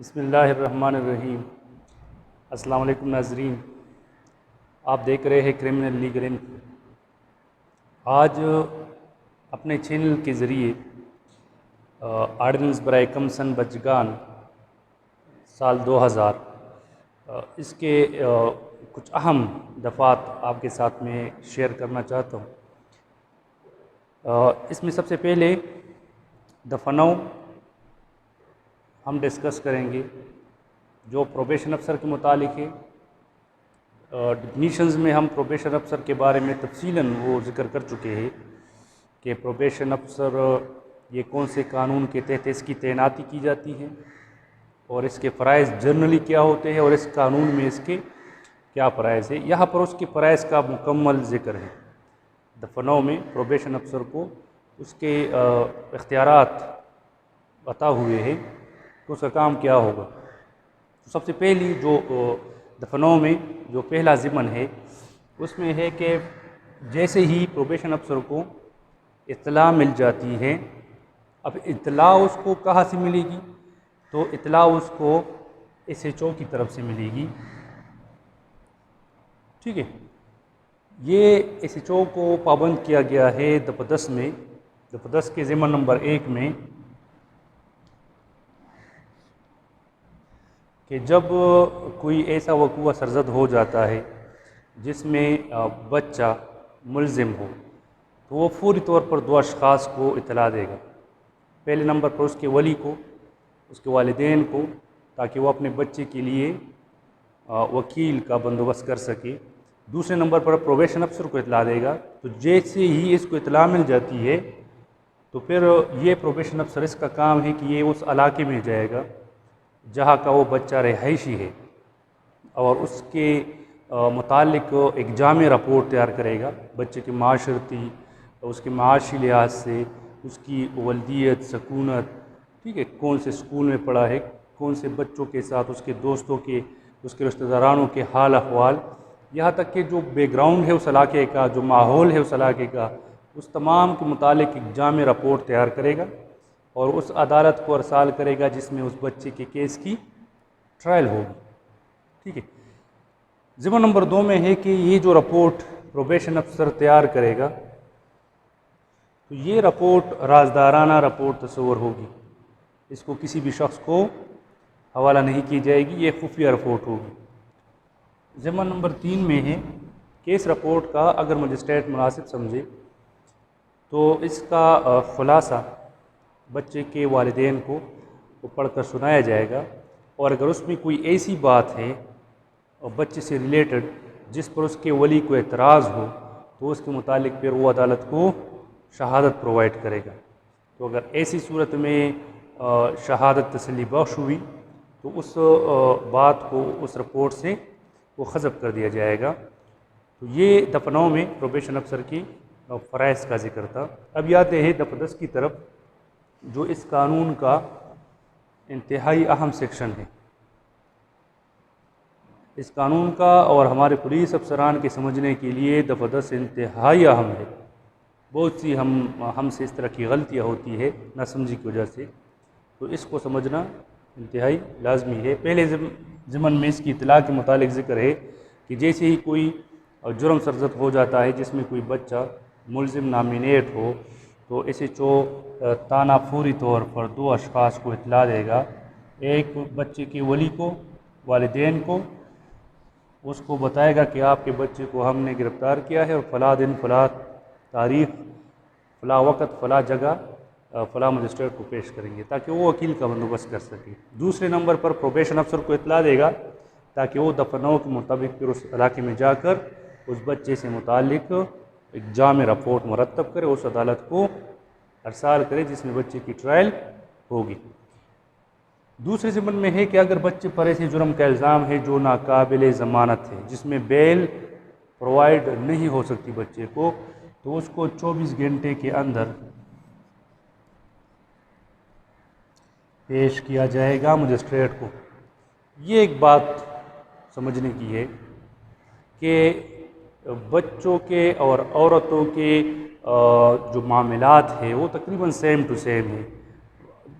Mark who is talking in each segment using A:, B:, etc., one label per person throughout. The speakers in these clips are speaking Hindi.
A: बिस्मिल्लाहिर्रहमानिर्रहीम। अस्सलाम वालेकुम नाज़रीन, आप देख रहे हैं क्रिमिनल लीगल इन्फो। आज अपने चैनल के ज़रिए आर्डिनेंस बराए कमसन बचगान साल 2000 इसके कुछ अहम दफ़ात आपके साथ में शेयर करना चाहता हूँ। इसमें सबसे पहले दफ़ा 9 हम डिस्कस करेंगे जो प्रोबेशन अफसर के मुतालिक है। डिफिनीशंस में हम प्रोबेशन अफसर के बारे में तफसीलन वो ज़िक्र कर चुके हैं कि प्रोबेशन अफसर ये कौन से कानून के तहत इसकी तैनाती की जाती है और इसके फ़राइज़ जनरली क्या होते हैं और इस कानून में इसके क्या फ़राइज़ है। यहाँ पर उसके फ़राइज़ का मुकम्मल ज़िक्र है। दफ़ा 9 में प्रोबेशन अफसर को उसके इख्तियारात बता हुए हैं तो उसका काम क्या होगा। तो सबसे पहली जो दफ़ा 9 में जो पहला ज़िमन है उसमें है कि जैसे ही प्रोबेशन अफसर को इत्तला मिल जाती है, अब इत्तला उसको कहाँ से मिलेगी, तो इत्तला उसको SHO की तरफ से मिलेगी। ठीक है, ये SHO को पाबंद किया गया है दफ़ा 10 में। दफ़ा 10 के ज़िमन नंबर 1 में कि जब कोई ऐसा वक़ूआ सरज़द हो जाता है जिसमें बच्चा मुल्ज़िम हो तो वो फ़ौरी तौर पर 2 अशख़ास को इत्तला देगा। पहले नंबर पर उसके वली को, उसके वालिदैन को, ताकि वो अपने बच्चे के लिए वकील का बंदोबस्त कर सके। दूसरे नंबर पर प्रोबेशन अफसर को इत्तला देगा। तो जैसे ही इसको इत्तला मिल जाती है तो फिर ये प्रोबेशन अफसर इसका काम है कि ये उस इलाके में जाएगा जहाँ का वो बच्चा रिहायशी है और उसके मुतालिक एक जामे रिपोर्ट तैयार करेगा बच्चे के माशरती, उसके माशी लिहाज से, उसकी वल्दियत, सकूनत, ठीक है, कौन से स्कूल में पढ़ा है, कौन से बच्चों के साथ उसके दोस्तों के, उसके रिश्तेदारानों के हाल अहवाल, यहाँ तक कि जो बैकग्राउंड है उस इलाके का, जो माहौल है उस इलाके का, उस तमाम के मुतालिक एक जामे रिपोर्ट तैयार करेगा और उस अदालत को अरसाल करेगा जिसमें उस बच्चे के केस की ट्रायल होगी। ठीक है, ज़िम्मा नंबर 2 में है कि ये जो रिपोर्ट प्रोबेशन अफसर तैयार करेगा तो ये रिपोर्ट राजदाराना रिपोर्ट तस्वर होगी। इसको किसी भी शख्स को हवाला नहीं की जाएगी, ये खुफिया रिपोर्ट होगी। ज़िम्मा नंबर 3 में है कि इस रिपोर्ट का अगर मजिस्ट्रेट मुनासिब समझे तो इसका खुलासा बच्चे के वालिदैन को वो पढ़कर सुनाया जाएगा और अगर उसमें कोई ऐसी बात है और बच्चे से रिलेटेड जिस पर उसके वली को एतराज़ हो तो उसके मुतालिक फिर वो अदालत को शहादत प्रोवाइड करेगा। तो अगर ऐसी सूरत में शहादत तसल्ली बख्श हुई तो उस बात को उस रिपोर्ट से वो ख़ज़फ़ कर दिया जाएगा। तो ये दफ़ा 9 में प्रोबेशन अफसर की फ़राइज़ का ज़िक्र था। अब आते हैं दफ़ा 10 की तरफ, जो इस कानून का इंतहाई अहम सेक्शन है। इस कानून का और हमारे पुलिस अफसरान के समझने के लिए दफ़ा 10 इंतहाई अहम है। बहुत सी हमसे इस तरह की गलतियाँ होती है नासमझी की वजह से, तो इसको समझना इंतहाई लाजमी है। पहले ज़िमन में इसकी इत्तला के मुतालिक ज़िक्र है कि जैसे ही कोई जुर्म सरज़द हो जाता है जिसमें कोई बच्चा मुल्ज़िम नामिनेट हो तो SHO ताना फौरी तौर पर 2 अशख़ास को इत्तला देगा। एक बच्चे के वली को, वालिदैन को, उसको बताएगा कि आपके बच्चे को हमने गिरफ़्तार किया है और फ़ला दिन, फ़ला तारीख़, फ़ला वक़्त, फ़ला जगह फ़ला मजिस्ट्रेट को पेश करेंगे ताकि वो वकील का बंदोबस्त कर सके। दूसरे नंबर पर प्रोबेशन अफसर को इत्तला देगा ताकि वो दफ़ा 9 के मुताबिक फिर उस इलाके में जाकर उस बच्चे से मुतालिक एक जामे रिपोर्ट मुरतब करे, उस अदालत को अरसाल करे जिसमें बच्चे की ट्रायल होगी। दूसरे ज़िमन में है कि अगर बच्चे पर ऐसे जुर्म का इल्ज़ाम है जो नाकाबिल ज़मानत है, जिसमें बेल प्रोवाइड नहीं हो सकती बच्चे को, तो उसको 24 घंटे के अंदर पेश किया जाएगा मजिस्ट्रेट को। ये एक बात समझने की है कि बच्चों के और औरतों के जो मामलात है वो तकरीबन सेम टू सेम है।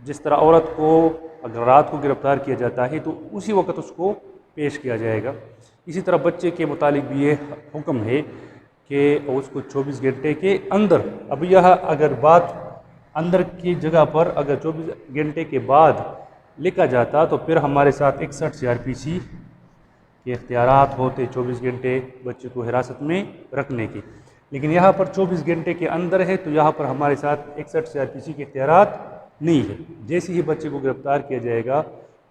A: जिस तरह औरत को अगर रात को गिरफ़्तार किया जाता है तो उसी वक्त उसको पेश किया जाएगा। इसी तरह बच्चे के मुतालिक भी ये हुक्म है कि उसको 24 घंटे के अंदर, अब यह अगर बात अंदर की जगह पर अगर 24 घंटे के बाद लिखा जाता तो फिर हमारे साथ 61 CRPC के इख्तियारात होते 24 घंटे बच्चे को हिरासत में रखने के, लेकिन यहाँ पर 24 घंटे के अंदर है तो यहाँ पर हमारे साथ 61 CRPC के इख्तियारात नहीं है। जैसे ही बच्चे को गिरफ़्तार किया जाएगा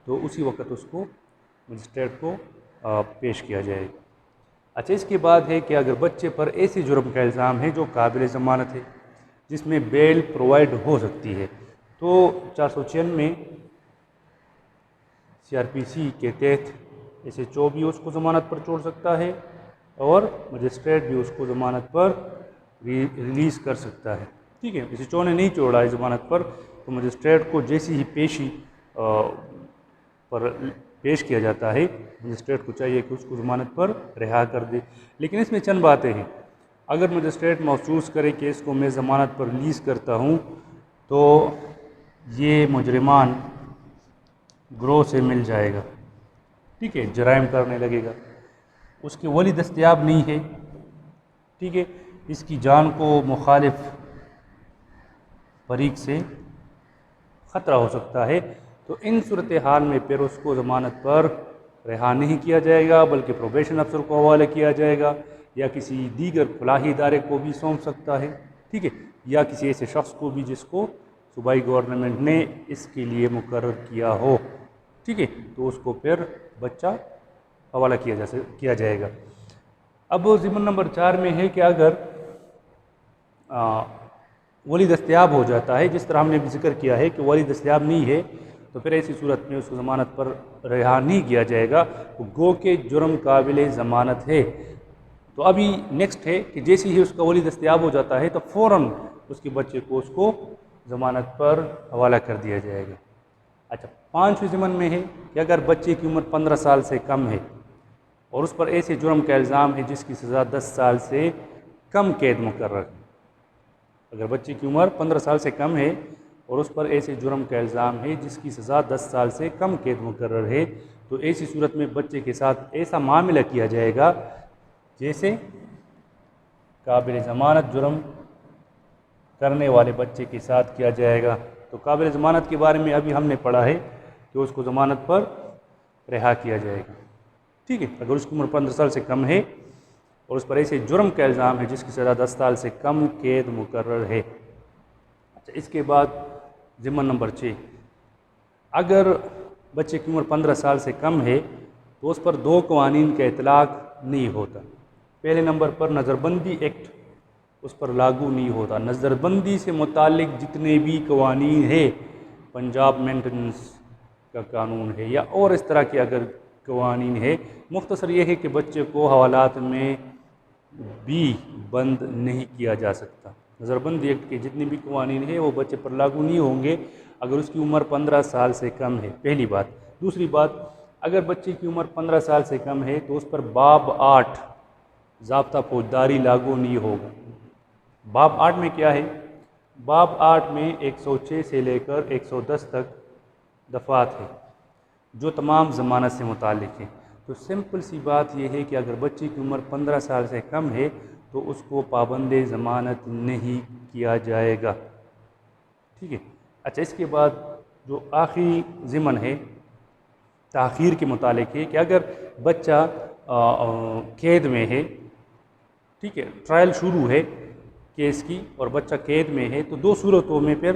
A: तो उसी वक्त उसको मजिस्ट्रेट को पेश किया जाएगा। अच्छा, इसके बाद है कि अगर बच्चे पर ऐसे जुर्म का इल्ज़ाम है जो काबिल ज़मानत है, जिसमें बेल प्रोवाइड हो सकती है, तो 496 CRPC के तहत SHO भी उसको ज़मानत पर छोड़ सकता है और मजिस्ट्रेट भी उसको ज़मानत पर रिलीज़ कर सकता है। ठीक है, SHO ने नहीं छोड़ा है ज़मानत पर तो मजिस्ट्रेट को जैसी ही पेशी पर पेश किया जाता है, मजिस्ट्रेट को चाहिए कि उसको ज़मानत पर रिहा कर दे। लेकिन इसमें चंद बातें हैं। अगर मजिस्ट्रेट महसूस करे कि इसको मैं ज़मानत पर रिलीज़ करता हूँ तो ये मुजरिमान ग्रोह से मिल जाएगा, ठीक है, जराइम करने लगेगा, उसके वली दस्तयाब नहीं है, ठीक है, इसकी जान को मुखालिफ फरीक से ख़तरा हो सकता है, तो इन सूरत हाल में फिर उसको ज़मानत पर रिहा नहीं किया जाएगा बल्कि प्रोबेशन अफसर को हवाले किया जाएगा या किसी दीगर फलाही इदारे को भी सौंप सकता है, ठीक है, या किसी ऐसे शख्स को भी जिसको सूबाई गवर्नमेंट ने इसके लिए मुकर्रर किया हो, ठीक है, तो उसको फिर बच्चा हवाला किया जाएगा। अब ज़िम्मन नंबर 4 में है कि अगर वली दस्तयाब हो जाता है, जिस तरह हमने भी जिक्र किया है कि वली दस्तयाब नहीं है, तो फिर ऐसी सूरत में उसको ज़मानत पर रिहा नहीं किया जाएगा, तो गो के जुर्म काबिल ज़मानत है। तो अभी नेक्स्ट है कि जैसे ही उसका वली दस्तयाब हो जाता है तो फ़ौरन उसके बच्चे को उसको ज़मानत पर हवाला कर दिया जाएगा। अच्छा, 5वें ज़िम्मन में है कि अगर बच्चे की उम्र 15 साल से कम है और उस पर ऐसे जुर्म का इल्ज़ाम है जिसकी सज़ा 10 साल से कम कैद मुकर्रर है, अगर बच्चे की उम्र 15 साल से कम है और उस पर ऐसे जुर्म का इल्ज़ाम है जिसकी सज़ा 10 साल से कम कैद मुकर्रर है, तो ऐसी सूरत में बच्चे के साथ ऐसा मामला किया जाएगा जैसे काबिल ज़मानत जुर्म करने वाले बच्चे के साथ किया जाएगा। तो काबिल ज़मानत के बारे में अभी हमने पढ़ा है कि उसको ज़मानत पर रिहा किया जाएगा, ठीक है, अगर उसकी उम्र 15 साल से कम है और उस पर ऐसे जुर्म का इल्ज़ाम है जिसकी सज़ा 10 साल से कम कैद मुकर्रर है। अच्छा, इसके बाद ज़िम्मन नंबर 6, अगर बच्चे की उम्र 15 साल से कम है तो उस पर 2 कवानीन का इतलाक़ नहीं होता। पहले नंबर पर नज़रबंदी एक्ट उस पर लागू नहीं होता। नज़रबंदी से मुतालिक जितने भी कवानीन है, पंजाब मेंटेनेंस का कानून है या और इस तरह के अगर कवानीन है, मुख्तसर ये है कि बच्चे को हवालात में भी बंद नहीं किया जा सकता। नज़रबंदी एक्ट के जितने भी कवानीन है वो बच्चे पर लागू नहीं होंगे अगर उसकी उम्र 15 साल से कम है, पहली बात। दूसरी बात, अगर बच्चे की उम्र 15 साल से कम है तो उस पर बाब 8 ज़ाब्ता फौजदारी लागू नहीं होगा। बाब 8 में क्या है? बाब 8 में 106 से लेकर 110 तक दफ़ात है जो तमाम ज़मानत से मुतालिक है। तो सिंपल सी बात यह है कि अगर बच्चे की उम्र 15 साल से कम है तो उसको पाबंद ज़मानत नहीं किया जाएगा, ठीक है। अच्छा, इसके बाद जो आखिरी ज़िम्मन है ताख़ीर के मुतालिक है कि अगर बच्चा कैद में है, ठीक है, ट्रायल शुरू है केस की और बच्चा कैद में है, तो 2 सूरतों में फिर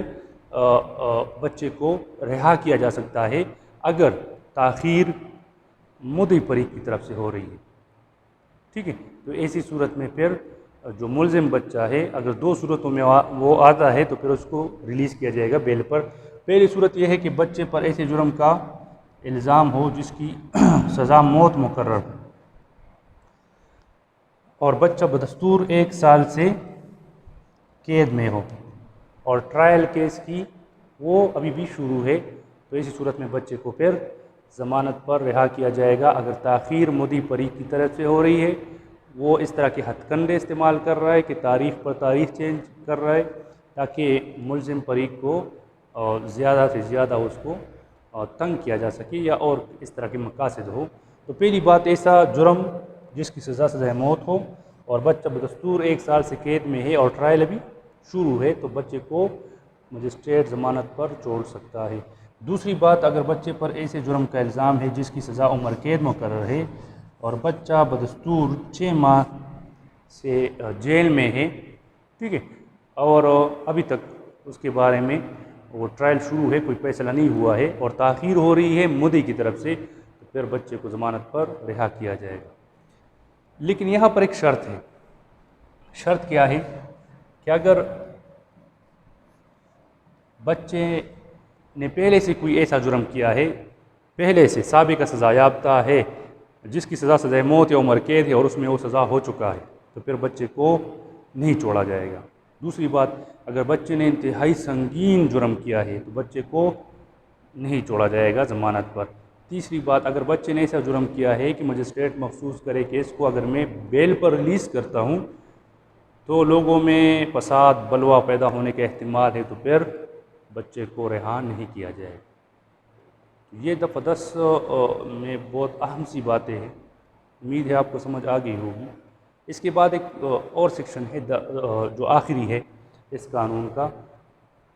A: बच्चे को रिहा किया जा सकता है अगर ताख़ीर मुद्दई फरीक की तरफ से हो रही है, ठीक है। तो ऐसी सूरत में फिर जो मुलजिम बच्चा है अगर 2 सूरतों में वो आता है तो फिर उसको रिलीज़ किया जाएगा बेल पर। पहली सूरत यह है कि बच्चे पर ऐसे जुर्म का इल्ज़ाम हो जिसकी सज़ा मौत मुकर्रर हो और बच्चा बदस्तूर 1 साल से कैद में हो और ट्रायल केस की वो अभी भी शुरू है, तो ऐसी सूरत में बच्चे को फिर ज़मानत पर रिहा किया जाएगा। अगर ताख़ीर मुद्दई फरीक की तरफ से हो रही है, वो इस तरह के हथकंडे इस्तेमाल कर रहा है कि तारीख़ पर तारीख़ चेंज कर रहा है ताकि मुलजिम फरीक को ज़्यादा से ज़्यादा उसको तंग किया जा सके या और इस तरह के मकासद हो। तो पहली बात, ऐसा जुर्म जिसकी सज़ा मौत हो और बच्चा बदस्तूर 1 साल से कैद में है और ट्रायल अभी शुरू है, तो बच्चे को मजिस्ट्रेट ज़मानत पर छोड़ सकता है। दूसरी बात, अगर बच्चे पर ऐसे जुर्म का इल्ज़ाम है जिसकी सज़ा उम्र कैद मुकर्रर है और बच्चा बदस्तूर 6 माह से जेल में है, ठीक है, और अभी तक उसके बारे में वो ट्रायल शुरू है, कोई फैसला नहीं हुआ है और ताख़ीर हो रही है मुद्दई की तरफ से, तो फिर बच्चे को ज़मानत पर रिहा किया जाएगा। लेकिन यहाँ पर एक शर्त है। शर्त क्या है कि अगर बच्चे ने पहले से कोई ऐसा जुर्म किया है, पहले से साबिक़ सज़ा याफ्ता है, जिसकी सज़ा मौत या उम्र कैद है और उसमें वो सज़ा हो चुका है, तो फिर बच्चे को नहीं छोड़ा जाएगा। दूसरी बात, अगर बच्चे ने इंतहाई संगीन जुर्म किया है तो बच्चे को नहीं छोड़ा जाएगा ज़मानत पर। तीसरी बात, अगर बच्चे ने ऐसा जुर्म किया है कि मजिस्ट्रेट महसूस करे कि इसको अगर मैं बेल पर रिलीज़ करता हूँ तो लोगों में फसाद बलवा पैदा होने का एहतिमाल है, तो फिर बच्चे को रिहा नहीं किया जाएगा। ये दफ़ा 10 में बहुत अहम सी बातें हैं, उम्मीद है आपको समझ आ गई होगी। इसके बाद एक और सेक्शन है जो आखिरी है इस कानून का,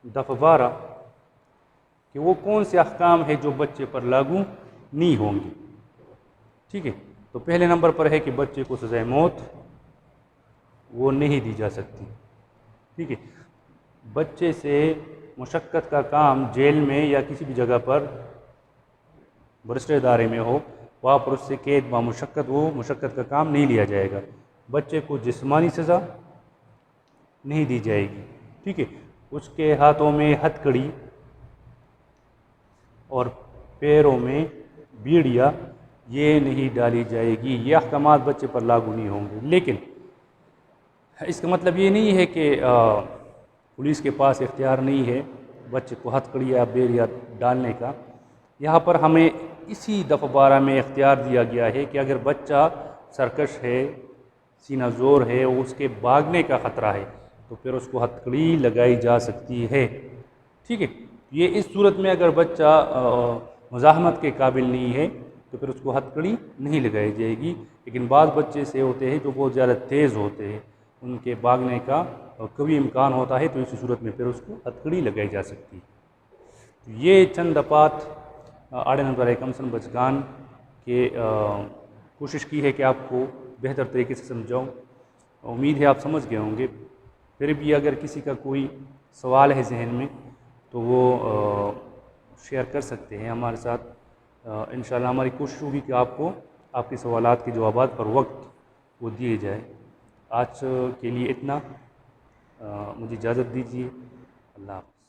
A: दफ़ा 12, कि वो कौन से अहकाम है जो बच्चे पर लागू नहीं होंगे। ठीक है, तो पहले नंबर पर है कि बच्चे को सज़ाए मौत वो नहीं दी जा सकती। ठीक है, बच्चे से मुशक्क़त का काम जेल में या किसी भी जगह पर बरसरे इदारे में हो, वहाँ पर उससे कैद बामुशक्क़त वो मुशक्क़त का काम नहीं लिया जाएगा। बच्चे को जिस्मानी सज़ा नहीं दी जाएगी। ठीक है, उसके हाथों में हथकड़ी और पैरों में बीड़िया ये नहीं डाली जाएगी। ये अहकामात बच्चे पर लागू नहीं होंगे। लेकिन इसका मतलब ये नहीं है कि पुलिस के पास इख्तियार नहीं है बच्चे को हथकड़ी या बीड़िया डालने का। यहाँ पर हमें इसी दफ़ा 12 में इख्तियार दिया गया है कि अगर बच्चा सरकश है, सीना ज़ोर है, उसके भागने का ख़तरा है, तो फिर उसको हथकड़ी लगाई जा सकती है। ठीक है, ये इस सूरत में अगर बच्चा मुज़ाहमत के काबिल नहीं है तो फिर उसको हथकड़ी नहीं लगाई जाएगी। लेकिन बाज़ बच्चे से होते हैं जो बहुत ज़्यादा तेज़ होते हैं, उनके भागने का कभी इम्कान होता है, तो इसी सूरत में फिर उसको हथकड़ी लगाई जा सकती है। तो ये चंद दफ़ात आड़े नंबर कमसन बचगान के कोशिश की है कि आपको बेहतर तरीके से समझाऊँ। उम्मीद है आप समझ गए होंगे। फिर भी अगर किसी का कोई सवाल है जहन में तो वो शेयर कर सकते हैं हमारे साथ। इंशाल्लाह हमारी कोशिश होगी कि आपको आपके सवालात के जवाबात पर वक्त वो दिए जाए। आज के लिए इतना, मुझे इजाज़त दीजिए। अल्लाह हाफ़िज़।